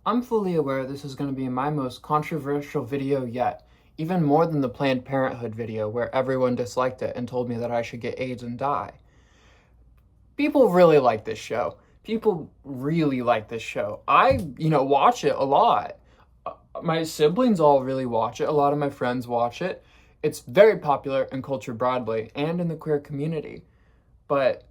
I'm fully aware this is going to be my most controversial video yet, even more than the Planned Parenthood video where everyone disliked it and told me that I should get AIDS and die. People really like this show. People really like this show. I, watch it a lot. My siblings all really watch it. A lot of my friends watch it. It's very popular in culture broadly and in the queer community. But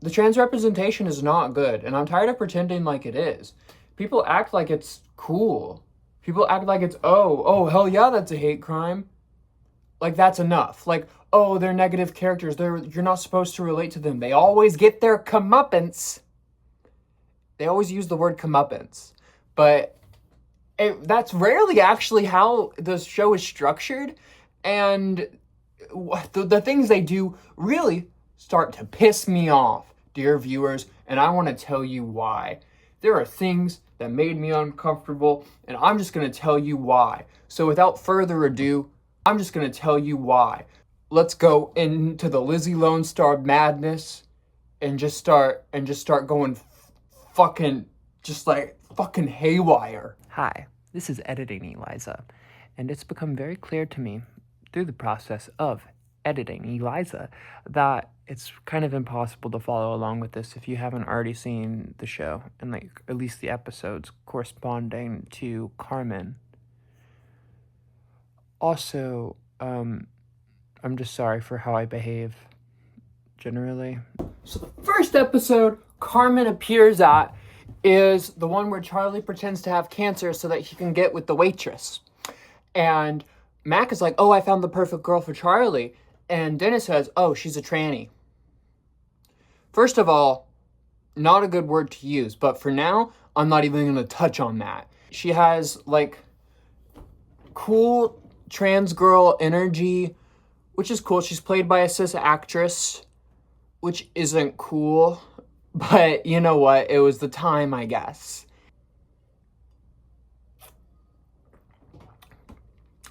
the trans representation is not good, and I'm tired of pretending like it is. People act like it's cool. People act like it's, oh, hell yeah, that's a hate crime. Like, that's enough. Like, oh, they're negative characters. You're not supposed to relate to them. They always get their comeuppance. They always use the word comeuppance. But that's rarely actually how the show is structured. And the things they do really start to piss me off, dear viewers. And I want to tell you why. There are things that made me uncomfortable, and I'm just going to tell you why. So without further ado, I'm just going to tell you why. Let's go into the Lizzie Lone Star madness and just start going fucking haywire. Hi, this is Editing Eliza, and it's become very clear to me through the process of editing Eliza that it's kind of impossible to follow along with this if you haven't already seen the show, and at least the episodes corresponding to Carmen. Also, I'm just sorry for how I behave generally. So the first episode Carmen appears at is the one where Charlie pretends to have cancer so that he can get with the waitress. And Mac is like, oh, I found the perfect girl for Charlie. And Dennis says, oh, she's a tranny. First of all, not a good word to use, but for now, I'm not even going to touch on that. She has, cool trans girl energy, which is cool. She's played by a cis actress, which isn't cool. But you know what? It was the time, I guess.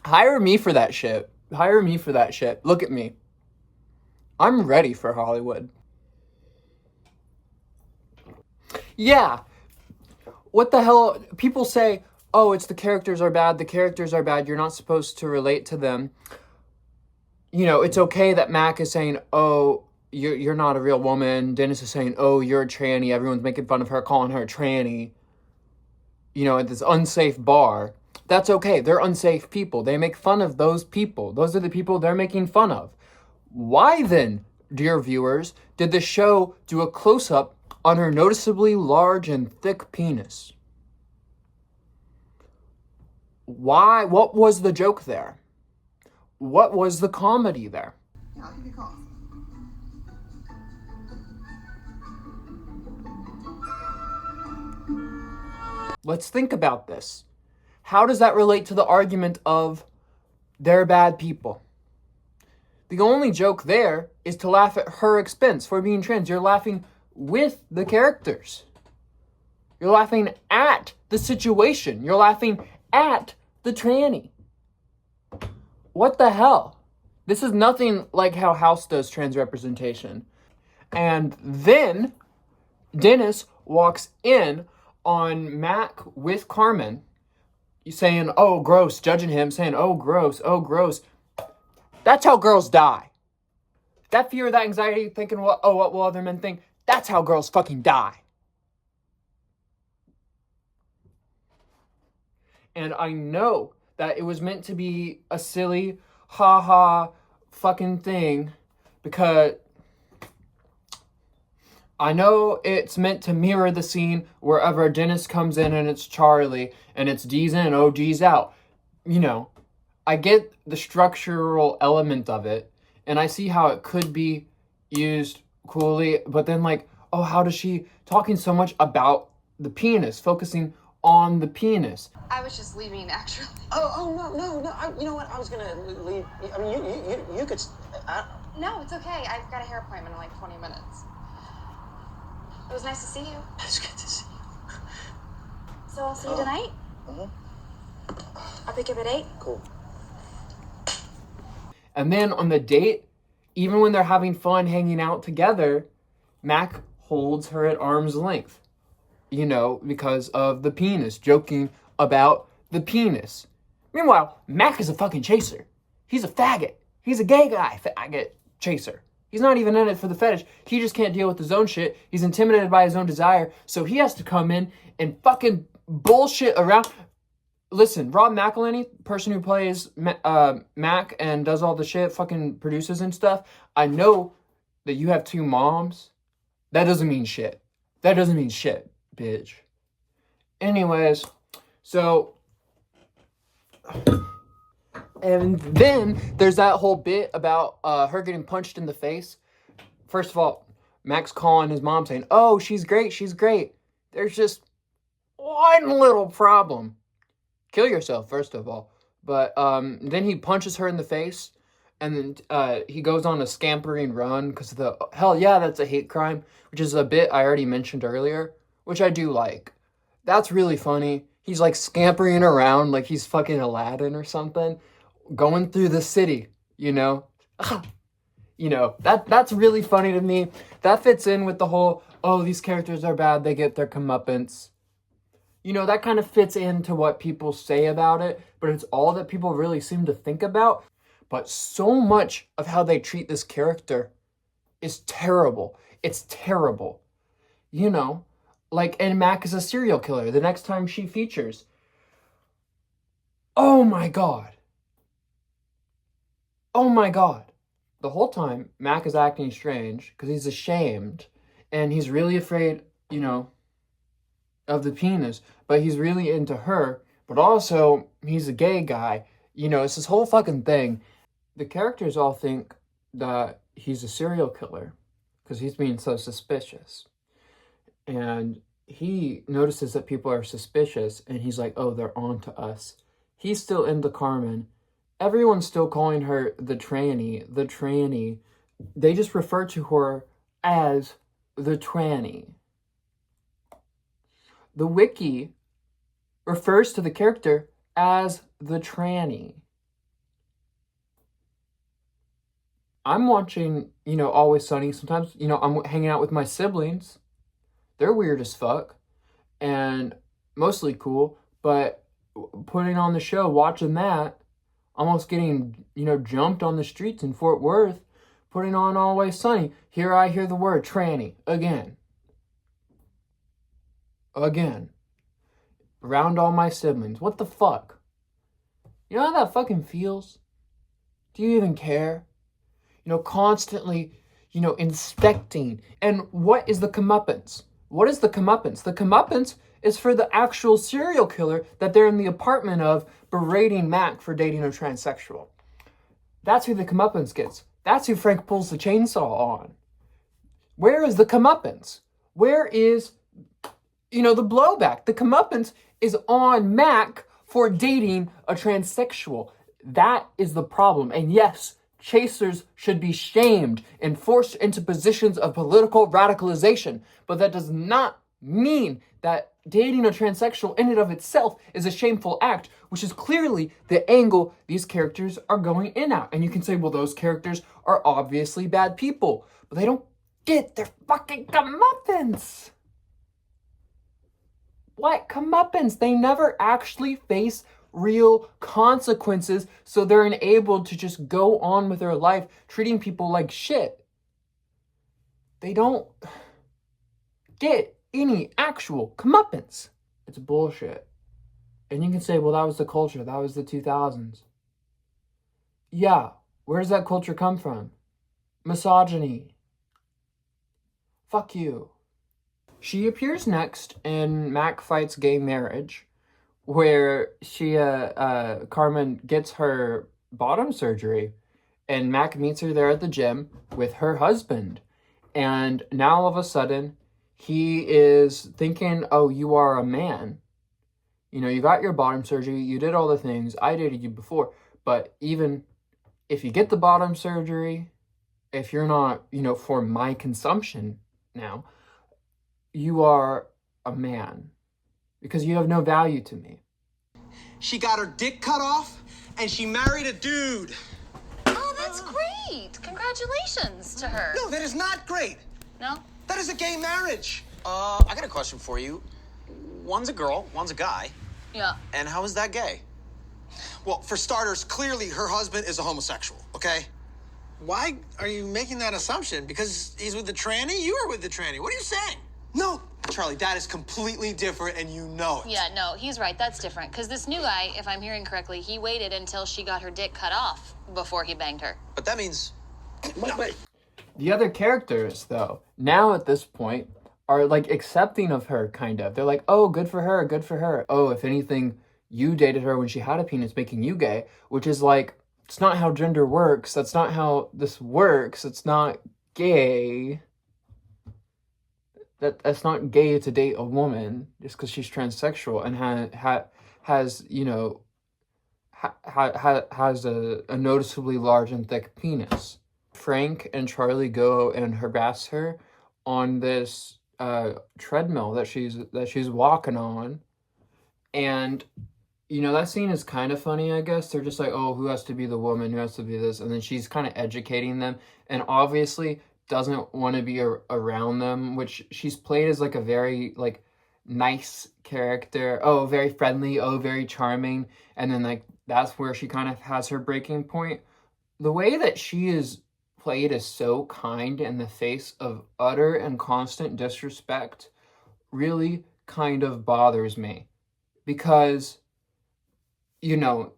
Hire me for that shit. Hire me for that shit. Look at me. I'm ready for Hollywood. Yeah. What the hell? People say, oh, it's the characters are bad. The characters are bad. You're not supposed to relate to them. It's okay that Mac is saying, oh, you're not a real woman. Dennis is saying, oh, you're a tranny. Everyone's making fun of her, calling her a tranny. At this unsafe bar. That's okay. They're unsafe people. They make fun of those people. Those are the people they're making fun of. Why then, dear viewers, did the show do a close-up on her noticeably large and thick penis? Why? What was the joke there? What was the comedy there? Yeah, I'll give you a call. Let's think about this. How does that relate to the argument of they're bad people? The only joke there is to laugh at her expense for being trans. You're laughing with the characters. You're laughing at the situation. You're laughing at the tranny. What the hell? This is nothing like how House does trans representation. And then Dennis walks in on Mac with Carmen, saying, oh, gross, judging him, saying, oh, gross, oh, gross. That's how girls die. That fear, that anxiety, thinking, what will other men think? That's how girls fucking die. And I know that it was meant to be a silly, ha-ha fucking thing, because I know it's meant to mirror the scene wherever Dennis comes in and it's Charlie, and it's D's in, oh, G's out. I get the structural element of it, and I see how it could be used coolly, but then oh, how does she talking so much about the penis, focusing on the penis? I was just leaving, actually. Oh no. You know what? I was gonna leave. I mean, you could. No, it's okay. I've got a hair appointment in 20 minutes. It was nice to see you. It's good to see you. So I'll see you tonight? I'll pick you up at 8. Cool. And then on the date, even when they're having fun hanging out together, Mac holds her at arm's length. because of the penis, joking about the penis. Meanwhile, Mac is a fucking chaser. He's a faggot. He's a gay guy, faggot, chaser. He's not even in it for the fetish. He just can't deal with his own shit. He's intimidated by his own desire, so he has to come in and fucking bullshit around. Listen, Rob McElhenney, person who plays Mac and does all the shit, fucking produces and stuff, I know that you have 2 moms. That doesn't mean shit. That doesn't mean shit, bitch. Anyways, so... And then there's that whole bit about her getting punched in the face. First of all, Mac's calling his mom saying, oh, she's great, she's great. There's just one little problem. Kill yourself, first of all. But then he punches her in the face, and then he goes on a scampering run because hell yeah, that's a hate crime, which is a bit I already mentioned earlier, which I do like. That's really funny. He's like scampering around like he's fucking Aladdin or something, going through the city, that's really funny to me. That fits in with the whole, oh, these characters are bad, they get their comeuppance. That kind of fits into what people say about it, but it's all that people really seem to think about. But so much of how they treat this character is terrible. It's terrible. And Mac is a serial killer. The next time she features, oh my god. Oh my god. The whole time, Mac is acting strange because he's ashamed and he's really afraid, of the penis, but he's really into her, but also he's a gay guy. It's this whole fucking thing. The characters all think that he's a serial killer because he's being so suspicious. And he notices that people are suspicious and he's like, oh, they're on to us. He's still into Carmen. Everyone's still calling her the tranny. They just refer to her as the tranny. The wiki refers to the character as the tranny. I'm watching, Always Sunny. Sometimes, I'm hanging out with my siblings. They're weird as fuck and mostly cool, but putting on the show, watching that, almost getting, jumped on the streets in Fort Worth, putting on Always Sunny. Here I hear the word tranny again. Around all my siblings. What the fuck? You know how that fucking feels? Do you even care? Constantly, inspecting. And what is the comeuppance? What is the comeuppance? The comeuppance is for the actual serial killer that they're in the apartment of berating Mac for dating a transsexual. That's who the comeuppance gets. That's who Frank pulls the chainsaw on. Where is the comeuppance? Where is, the blowback? The comeuppance is on Mac for dating a transsexual. That is the problem. And yes, chasers should be shamed and forced into positions of political radicalization. But that does not mean that dating a transsexual in and of itself is a shameful act, which is clearly the angle these characters are going in at. And you can say, well, those characters are obviously bad people, but they don't get their fucking comeuppance. What comeuppance? They never actually face real consequences, so they're enabled to just go on with their life treating people like shit. They don't get any actual comeuppance. It's bullshit. And you can say, well, that was the culture. That was the 2000s. Yeah, where does that culture come from? Misogyny. Fuck you. She appears next in Mac Fights Gay Marriage, where Carmen gets her bottom surgery, and Mac meets her there at the gym with her husband. And now all of a sudden, he is thinking, oh, you are a man. You got your bottom surgery, you did all the things, I dated you before, but even if you get the bottom surgery, if you're not, for my consumption now, you are a man because you have no value to me. She got her dick cut off and she married a dude. Oh, that's great. Congratulations to her. No, that is not great. No? That is a gay marriage. I got a question for you. one's a girl, one's a guy. Yeah. And how is that gay? Well, for starters, clearly her husband is a homosexual, okay? Why are you making that assumption? Because he's with the tranny? You were with the tranny. What are you saying? No, Charlie, that is completely different, and you know it. Yeah, no, he's right. That's different. Because this new guy, if I'm hearing correctly, he waited until she got her dick cut off before he banged her. But that means... Wait. The other characters, though, now at this point, are like accepting of her, kind of. They're like, oh, good for her, good for her. Oh, if anything, you dated her when she had a penis, making you gay, which is like, it's not how gender works. That's not how this works. It's not gay. That's not gay to date a woman just because she's transsexual and has you know, has a noticeably large and thick penis. Frank and Charlie go and harass her on this treadmill that she's walking on, and you know, that scene is kind of funny, I guess. They're just like, oh, who has to be the woman, who has to be this, and then she's kind of educating them, and obviously doesn't want to be around them, which she's played as like a very like nice character. Oh, very friendly, oh, very charming, and then like that's where she kind of has her breaking point. The way that she is played is so kind in the face of utter and constant disrespect really kind of bothers me, because you know,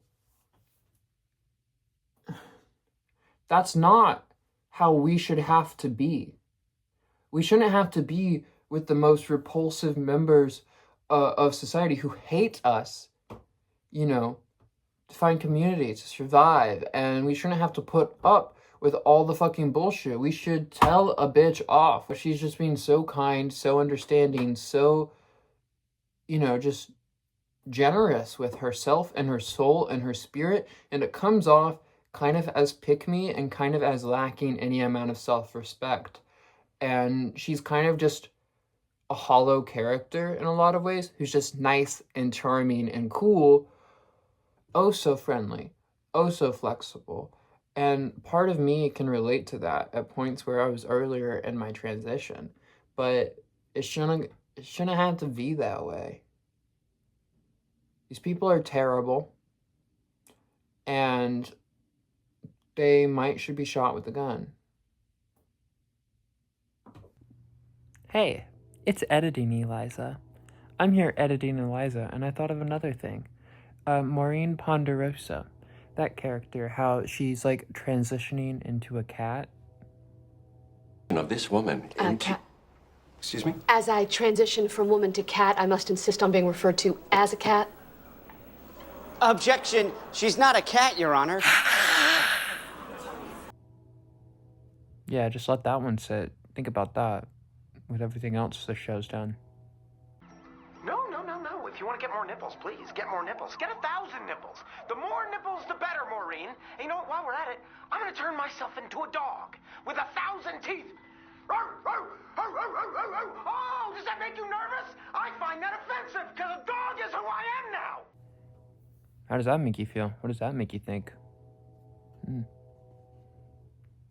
that's not how we should have to be. We shouldn't have to be with the most repulsive members of society who hate us, you know, to find community, to survive. And we shouldn't have to put up with all the fucking bullshit. We should tell a bitch off. But she's just being so kind, so understanding, so, you know, just generous with herself and her soul and her spirit. And it comes off kind of as pick-me and kind of as lacking any amount of self-respect. And she's kind of just a hollow character in a lot of ways, who's just nice and charming and cool, oh so friendly, oh so flexible. And part of me can relate to that at points where I was earlier in my transition, but it shouldn't have to be that way. These people are terrible, and they should be shot with a gun. Hey, it's editing Eliza. I'm here editing Eliza, and I thought of another thing. Maureen Ponderosa, that character, how she's like transitioning into a cat. Of this woman into... Cat. Excuse me? As I transition from woman to cat, I must insist on being referred to as a cat. Objection. She's not a cat, Your Honor. Yeah, just let that one sit. Think about that with everything else the show's done. No. If you want to get more nipples, please, get more nipples. Get 1,000 nipples. The more nipples, the better, Maureen. And you know what? While we're at it, I'm going to turn myself into a dog with 1,000 teeth. Oh, does that make you nervous? I find that offensive, because a dog is who I am now. How does that make you feel? What does that make you think?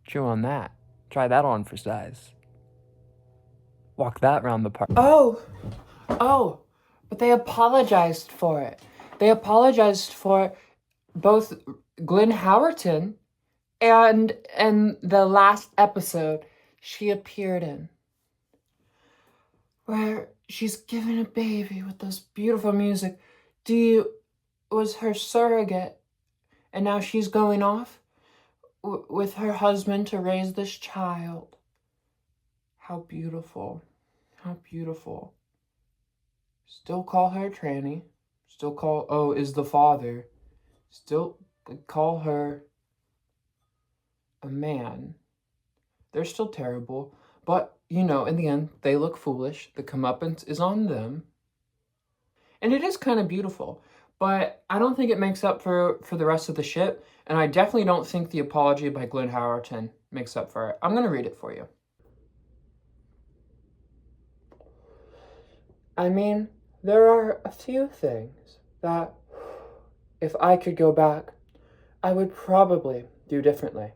Chew on that. Try that on for size. Walk that round the park. Oh, but they apologized for it. They apologized for both Glenn Howerton and the last episode she appeared in, where she's given a baby with this beautiful music. Dee was her surrogate, and now she's going off with her husband to raise this child. How beautiful. How beautiful. Still call her tranny. Still call, is the father. Still call her a man. They're still terrible. But, you know, in the end, they look foolish. The comeuppance is on them. And it is kind of beautiful. But I don't think it makes up for the rest of the shit. And I definitely don't think the apology by Glenn Howerton makes up for it. I'm going to read it for you. I mean, there are a few things that, if I could go back, I would probably do differently.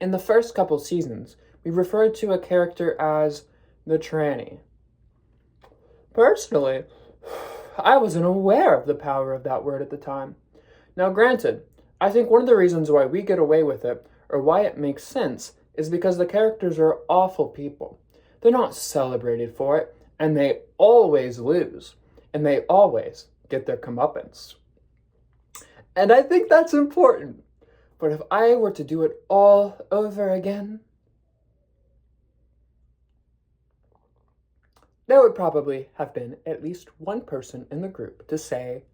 In the first couple seasons, we referred to a character as the tranny. Personally, I wasn't aware of the power of that word at the time. Now, granted, I think one of the reasons why we get away with it, or why it makes sense, is because the characters are awful people. They're not celebrated for it, and they always lose, and they always get their comeuppance. And I think that's important. But if I were to do it all over again, there would probably have been at least one person in the group to say,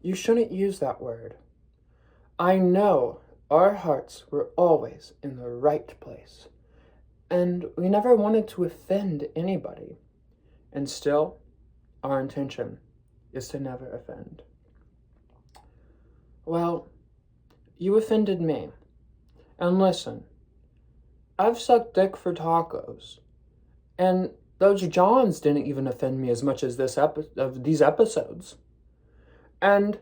"You shouldn't use that word. I know our hearts were always in the right place, and we never wanted to offend anybody. And still, our intention is to never offend." Well, you offended me. And listen, I've sucked dick for tacos. And those Johns didn't even offend me as much as these episodes. And,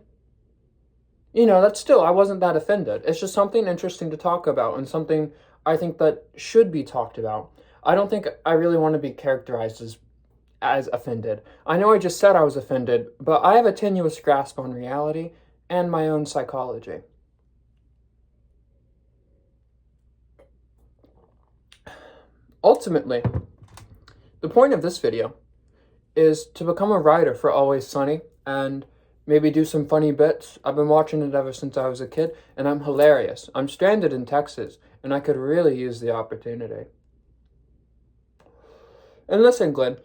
that's still, I wasn't that offended. It's just something interesting to talk about and something I think that should be talked about. I don't think I really want to be characterized as offended. I know I just said I was offended, but I have a tenuous grasp on reality and my own psychology. Ultimately, the point of this video is to become a writer for Always Sunny and maybe do some funny bits. I've been watching it ever since I was a kid, and I'm hilarious. I'm stranded in Texas, and I could really use the opportunity. And listen, Glenn,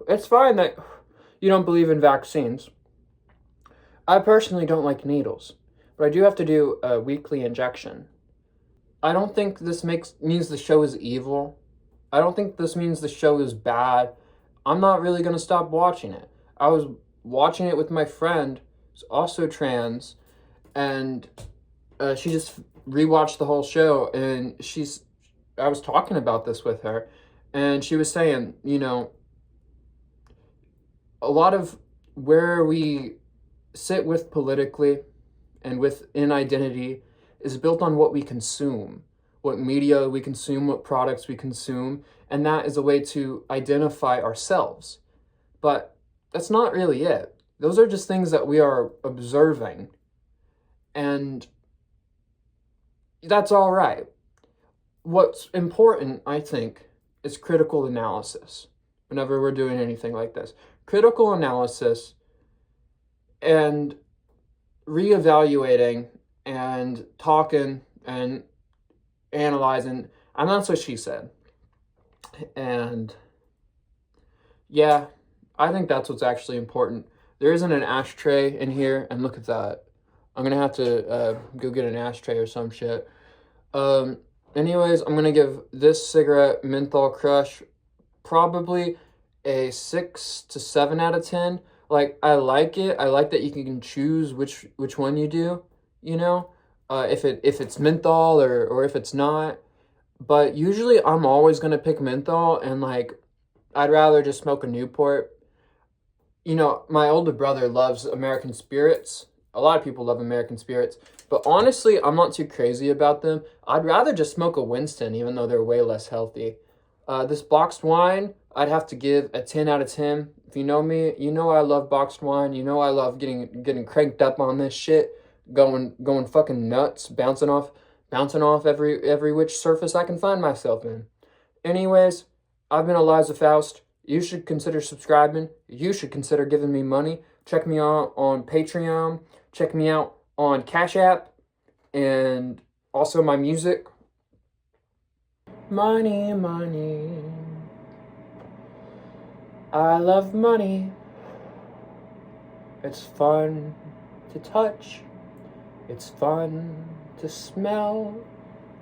it's fine that you don't believe in vaccines. I personally don't like needles, but I do have to do a weekly injection. I don't think this means the show is evil. I don't think this means the show is bad. I'm not really going to stop watching it. I was watching it with my friend, who's also trans, and she just rewatched the whole show, and I was talking about this with her, and she was saying, a lot of where we sit with politically and within identity is built on what we consume, what media we consume, what products we consume, and that is a way to identify ourselves. But that's not really it. Those are just things that we are observing, and that's all right. What's important, I think, is critical analysis whenever we're doing anything like this. Critical analysis and reevaluating and talking and analyzing, and that's what she said. And yeah, I think that's what's actually important. There isn't an ashtray in here, and look at that. I'm gonna have to go get an ashtray or some shit. Anyways, I'm gonna give this cigarette menthol crush probably a 6 to 7 out of 10. Like, I like it. I like that you can choose which one you do, if it's menthol or if it's not. But usually I'm always going to pick menthol, and I'd rather just smoke a Newport. My older brother loves American Spirits. A lot of people love American Spirits, but honestly, I'm not too crazy about them. I'd rather just smoke a Winston, even though they're way less healthy. This boxed wine, I'd have to give a 10 out of 10. If you know me, you know I love boxed wine. You know I love getting cranked up on this shit, going fucking nuts, bouncing off every which surface I can find myself in. Anyways, I've been Eliza Faust. You should consider subscribing. You should consider giving me money. Check me out on Patreon. Check me out on Cash App, and also my music. Money, money. I love money. It's fun to touch. It's fun to smell.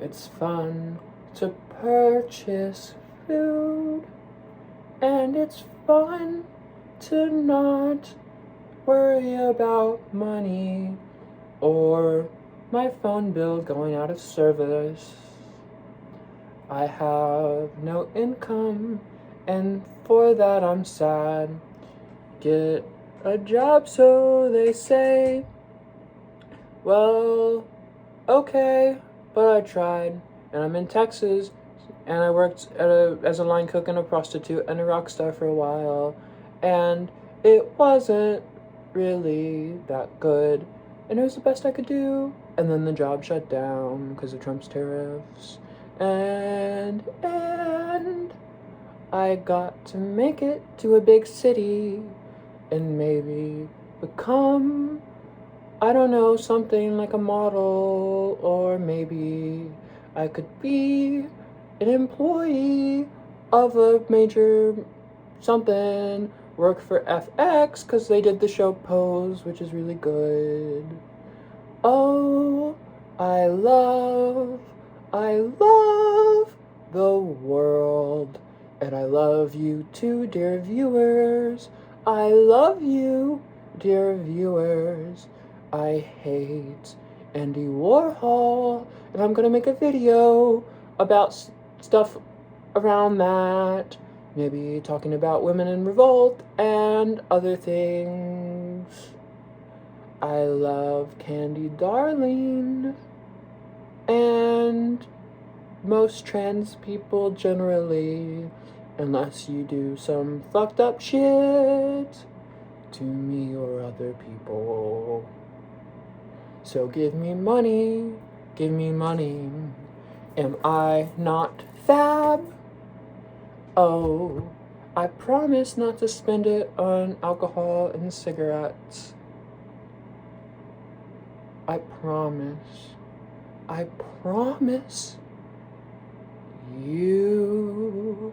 It's fun to purchase food. And it's fun to not worry about money or my phone bill going out of service. I have no income, and for that I'm sad. Get a job, so they say. Well, okay, but I tried, and I'm in Texas, and I worked as a line cook and a prostitute and a rock star for a while, and it wasn't really that good, and it was the best I could do. And then the job shut down because of Trump's tariffs, and I got to make it to a big city and maybe become, I don't know, something like a model, or maybe I could be an employee of a major something, work for FX because they did the show Pose, which is really good. Oh, I love the world, and I love you too, dear viewers. I love you, dear viewers. I hate Andy Warhol, and I'm gonna make a video about stuff around that, maybe talking about women in revolt and other things. I love Candy Darling, and most trans people generally, unless you do some fucked up shit to me or other people. So give me money, give me money. Am I not fab? Oh, I promise not to spend it on alcohol and cigarettes. I promise. I promise you.